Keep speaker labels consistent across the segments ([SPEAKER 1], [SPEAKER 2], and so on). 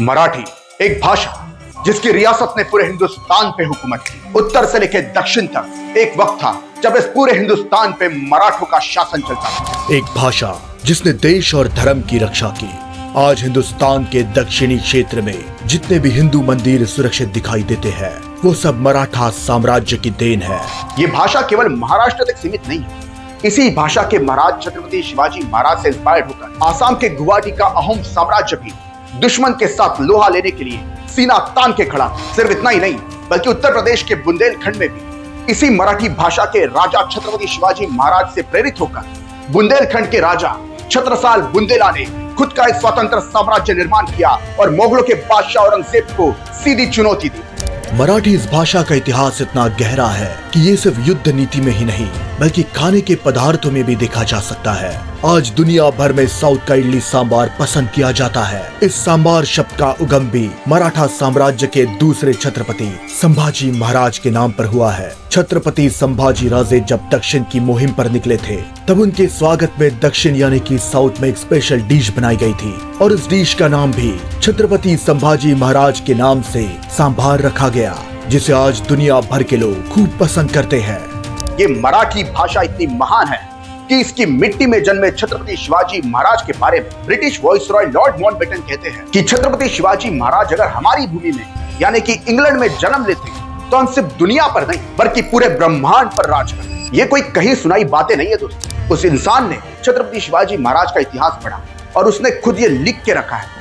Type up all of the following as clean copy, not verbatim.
[SPEAKER 1] मराठी एक भाषा जिसकी रियासत ने पूरे हिंदुस्तान पे हुकूमत की। उत्तर से लेकर दक्षिण तक एक वक्त था जब इस पूरे हिंदुस्तान पे मराठों का शासन चलता था।
[SPEAKER 2] एक भाषा जिसने देश और धर्म की रक्षा की। आज हिंदुस्तान के दक्षिणी क्षेत्र में जितने भी हिंदू मंदिर सुरक्षित दिखाई देते हैं, वो सब मराठा साम्राज्य की देन है।
[SPEAKER 1] ये भाषा केवल महाराष्ट्र तक सीमित नहीं है। इसी भाषा के महाराज छत्रपति शिवाजी महाराज से इंस्पायर्ड होकर आसाम के गुवाहाटी का अहोम साम्राज्य भी दुश्मन के साथ लोहा लेने के लिए सीना तान के खड़ा। सिर्फ इतना ही नहीं, बल्कि उत्तर प्रदेश के बुंदेलखंड में भी इसी मराठी भाषा के राजा छत्रपति शिवाजी महाराज से प्रेरित होकर बुंदेलखंड के राजा छत्रसाल बुंदेला ने खुद का एक स्वतंत्र साम्राज्य निर्माण किया और मुगलों के बादशाह औरंगजेब को सीधी चुनौती दी।
[SPEAKER 2] मराठी इस भाषा का इतिहास इतना गहरा है कि ये सिर्फ युद्ध नीति में ही नहीं, बल्कि खाने के पदार्थों में भी देखा जा सकता है। आज दुनिया भर में साउथ का इडली सांबार पसंद किया जाता है। इस सांबार शब्द का उगम भी मराठा साम्राज्य के दूसरे छत्रपति संभाजी महाराज के नाम पर हुआ है। छत्रपति संभाजी राजे जब दक्षिण की मुहिम पर निकले थे, तब उनके स्वागत में दक्षिण यानी कि साउथ में एक स्पेशल डिश बनाई गई थी और इस डिश का नाम भी छत्रपति संभाजी महाराज के नाम से सांभार रखा गया, जिसे आज दुनिया भर के लोग खूब पसंद करते हैं।
[SPEAKER 1] ये मराठी भाषा इतनी महान है कि इसकी मिट्टी में जन्मे छत्रपति शिवाजी महाराज के बारे में ब्रिटिश वाइसरॉय लॉर्ड माउंटबेटन कहते हैं कि छत्रपति शिवाजी महाराज अगर हमारी भूमि में यानी कि इंग्लैंड में जन्म लेते तो हम सिर्फ दुनिया पर नहीं बल्कि पूरे ब्रह्मांड पर राज करते। ये कोई कहीं सुनाई बातें नहीं है दोस्तों। उस इंसान ने छत्रपति शिवाजी महाराज का इतिहास पढ़ा और उसने खुद ये लिख के रखा है।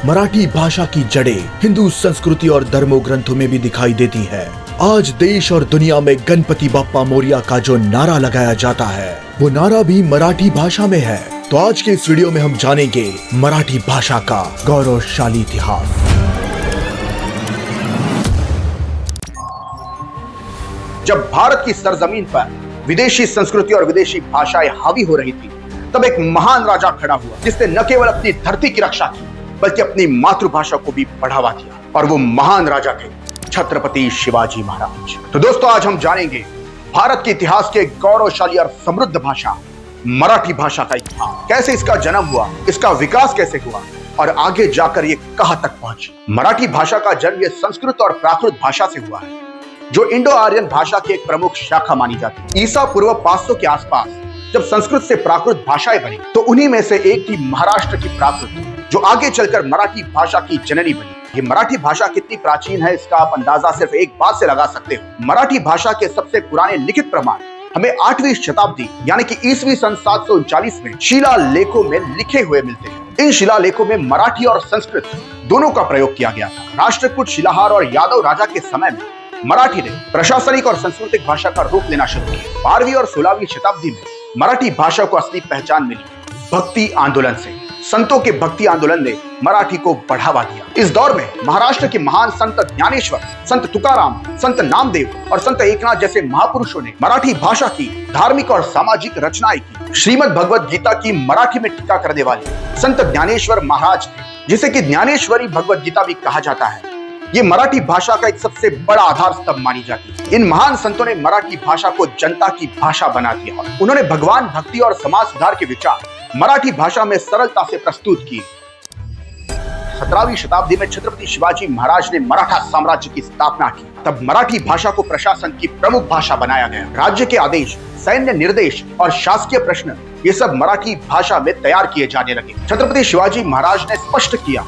[SPEAKER 2] मराठी भाषा की जड़ें हिंदू संस्कृति और धर्मों ग्रंथों में भी दिखाई देती है। आज देश और दुनिया में गणपति बाप्पा मोरिया का जो नारा लगाया जाता है, वो नारा भी मराठी भाषा में है। तो आज के इस वीडियो में हम जानेंगे मराठी भाषा का गौरवशाली इतिहास।
[SPEAKER 1] जब भारत की सरजमीन पर विदेशी संस्कृति और विदेशी भाषाएं हावी हो रही थी, तब एक महान राजा खड़ा हुआ जिसने न केवल अपनी धरती की रक्षा की बल्कि अपनी मातृभाषा को भी बढ़ावा दिया, और वो महान राजा थे छत्रपति शिवाजी महाराज। तो दोस्तों, आज हम जानेंगे भारत के इतिहास के गौरवशाली और समृद्ध भाषा मराठी भाषा का इतिहास। कैसे इसका जन्म हुआ, इसका विकास कैसे हुआ और आगे जाकर ये कहां तक पहुंची। मराठी भाषा का जन्म ये संस्कृत और प्राकृत भाषा से हुआ है, जो इंडो आर्यन भाषा की एक प्रमुख शाखा मानी जाती है। ईसा पूर्व 500 के आसपास जब संस्कृत से प्राकृत भाषाएं बनी, तो उन्हीं में से एक थी महाराष्ट्र की प्राकृत, जो आगे चलकर मराठी भाषा की जननी बनी। ये मराठी भाषा कितनी प्राचीन है, इसका आप अंदाजा सिर्फ एक बात से लगा सकते हो। मराठी भाषा के सबसे पुराने लिखित प्रमाण हमें 8वीं शताब्दी यानी कि ईस्वी सन 739 में शिलालेखों में लिखे हुए मिलते हैं। इन शिलालेखों में मराठी और संस्कृत दोनों का प्रयोग किया गया था। राष्ट्रकूट, शिलाहार और यादव राजा के समय में मराठी ने प्रशासनिक और सांस्कृतिक भाषा का रूप लेना शुरू किया। 12वीं और 16वीं शताब्दी में मराठी भाषा को असली पहचान मिली भक्ति आंदोलन से। संतों के भक्ति आंदोलन ने मराठी को बढ़ावा दिया। इस दौर में महाराष्ट्र के महान संत ज्ञानेश्वर, संत तुकाराम, संत नामदेव और संत एकनाथ जैसे महापुरुषों ने मराठी भाषा की धार्मिक और सामाजिक रचनाएं की। श्रीमद् भगवद गीता की मराठी में टीका करने वाले संत ज्ञानेश्वर महाराज थे, जिसे कि ज्ञानेश्वरी भगवद गीता भी कहा जाता है। ये मराठी भाषा का एक सबसे बड़ा आधार स्तंभ मानी जाती है। इन महान संतों ने मराठी भाषा को जनता की भाषा बना दिया। उन्होंने भगवान, भक्ति और समाज सुधार के विचार मराठी भाषा में सरलता से प्रस्तुत किए। 17वीं शताब्दी में छत्रपति शिवाजी महाराज ने मराठा साम्राज्य की स्थापना की। तब मराठी भाषा को प्रशासन की प्रमुख भाषा बनाया गया। राज्य के आदेश, सैन्य निर्देश और शासकीय प्रश्न ये सब मराठी भाषा में तैयार किए जाने लगे। छत्रपति शिवाजी महाराज ने स्पष्ट किया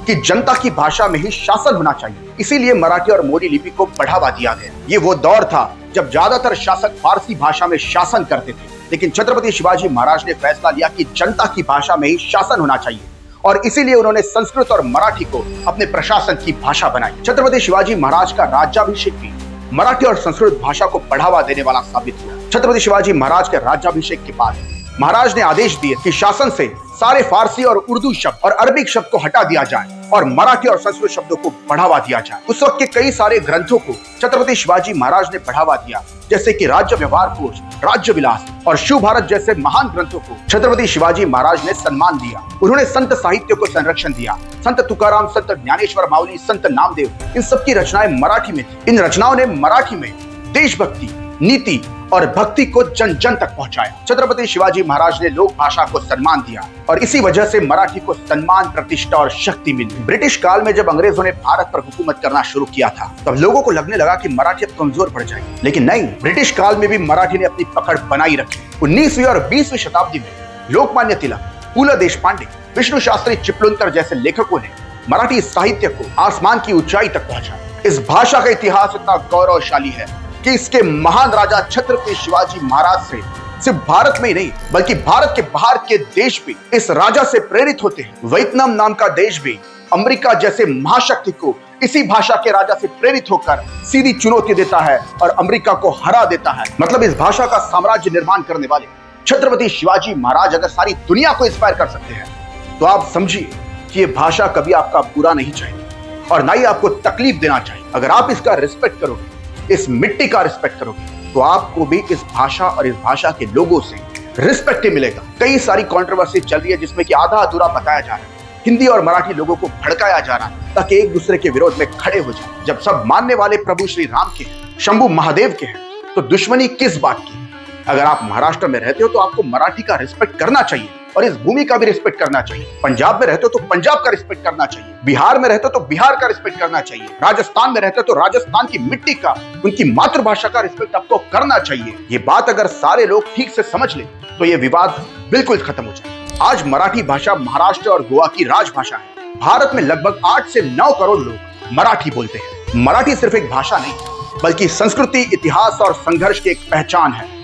[SPEAKER 1] कि जनता की भाषा में ही शासन होना चाहिए, इसीलिए मराठी और मोरी लिपि को बढ़ावा दिया गया। ये वो दौर था जब ज्यादातर शासक फारसी भाषा में शासन करते थे, लेकिन छत्रपति शिवाजी महाराज ने फैसला लिया कि जनता की भाषा में ही शासन होना चाहिए, और इसीलिए उन्होंने संस्कृत और मराठी को अपने प्रशासन की भाषा बनाई। छत्रपति शिवाजी महाराज का राज्याभिषेक भी मराठी और संस्कृत भाषा को बढ़ावा देने वाला साबित हुआ। छत्रपति शिवाजी महाराज के राज्याभिषेक के बाद महाराज ने आदेश दिए कि शासन से सारे फारसी और उर्दू शब्द और अरबिक शब्द को हटा दिया जाए और मराठी और संस्कृत शब्दों को बढ़ावा दिया जाए। उस वक्त के कई सारे ग्रंथों को छत्रपति शिवाजी महाराज ने बढ़ावा दिया, जैसे कि राज्य व्यवहार कोश, राज्य विलास और शिव भारत जैसे महान ग्रंथों को छत्रपति शिवाजी महाराज ने सम्मान दिया। उन्होंने संत साहित्य को संरक्षण दिया। संत तुकाराम, संत ज्ञानेश्वर माउली, संत नामदेव, इन सबकी रचनाएं मराठी में थी। इन रचनाओं ने मराठी में देशभक्ति, नीति और भक्ति को जन जन तक पहुंचाया। छत्रपति शिवाजी महाराज ने लोक भाषा को सम्मान दिया और इसी वजह से मराठी को सम्मान, प्रतिष्ठा और शक्ति मिली। ब्रिटिश काल में जब अंग्रेजों ने भारत पर हुकूमत करना शुरू किया था तब लोगों को लगने लगा कि मराठी अब कमजोर पड़ जाएगी, लेकिन नहीं, ब्रिटिश काल में भी मराठी ने अपनी पकड़ बनाई रखी। 19वीं और 20वीं शताब्दी में लोकमान्य तिलक, पू.ल. देशपांडे, विष्णु शास्त्री चिपलुनकर जैसे लेखकों ने मराठी साहित्य को आसमान की ऊंचाई तक पहुंचाया। इस भाषा का इतिहास इतना गौरवशाली है कि इसके महान राजा छत्रपति शिवाजी महाराज से सिर्फ भारत में ही नहीं बल्कि भारत के बाहर के देश भी इस राजा से प्रेरित होते हैं। वियतनाम नाम का देश भी अमेरिका जैसे महाशक्ति को इसी भाषा के राजा से प्रेरित होकर सीधी चुनौती देता है और अमेरिका को हरा देता है। मतलब इस भाषा का साम्राज्य निर्माण करने वाले छत्रपति शिवाजी महाराज अगर सारी दुनिया को इंस्पायर कर सकते हैं तो आप समझिए कि ये भाषा कभी आपका बुरा नहीं चाहिए और ना ही आपको तकलीफ देना चाहिए। अगर आप इसका रिस्पेक्ट करोगे, इस मिट्टी का रिस्पेक्ट करोगे, तो आपको भी इस भाषा और इस भाषा के लोगों से रिस्पेक्ट ही मिलेगा। कई सारी कंट्रोवर्सी चल रही है जिसमें कि आधा अधूरा बताया जा रहा है, हिंदी और मराठी लोगों को भड़काया जा रहा है ताकि एक दूसरे के विरोध में खड़े हो जाए। जब सब मानने वाले प्रभु श्री राम के हैं, शंभू महादेव के हैं, तो दुश्मनी किस बात की? अगर आप महाराष्ट्र में रहते हो तो आपको मराठी का रिस्पेक्ट करना चाहिए और इस भूमि का भी रिस्पेक्ट करना चाहिए। पंजाब में रहते हो तो पंजाब का रिस्पेक्ट करना चाहिए, बिहार में रहते हो तो बिहार का रिस्पेक्ट करना चाहिए, राजस्थान में रहते हो तो राजस्थान की मिट्टी का, उनकी मातृभाषा का रिस्पेक्ट आपको करना चाहिए। ये बात अगर सारे लोग ठीक से समझ ले तो ये विवाद बिल्कुल खत्म हो जाए। आज मराठी भाषा महाराष्ट्र और गोवा की राजभाषा है। भारत में लगभग 8 से 9 करोड़ लोग मराठी बोलते हैं। मराठी सिर्फ एक भाषा नहीं बल्कि संस्कृति, इतिहास और संघर्ष की एक पहचान है।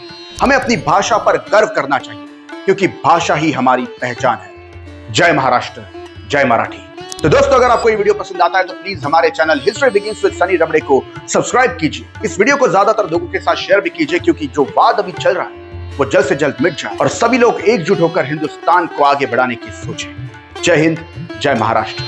[SPEAKER 1] हमें अपनी भाषा पर गर्व करना चाहिए क्योंकि भाषा ही हमारी पहचान है। जय महाराष्ट्र, जय मराठी। तो दोस्तों, अगर आपको ये वीडियो पसंद आता है तो प्लीज हमारे channel history begins with Sunny Ramde को सब्सक्राइब कीजिए। इस वीडियो को ज्यादातर लोगों के साथ शेयर भी कीजिए क्योंकि जो वाद अभी चल रहा है वो जल्द से जल्द मिट जाए और सभी लोग एकजुट होकर हिंदुस्तान को आगे बढ़ाने की सोचें। जय हिंद, जय महाराष्ट्र।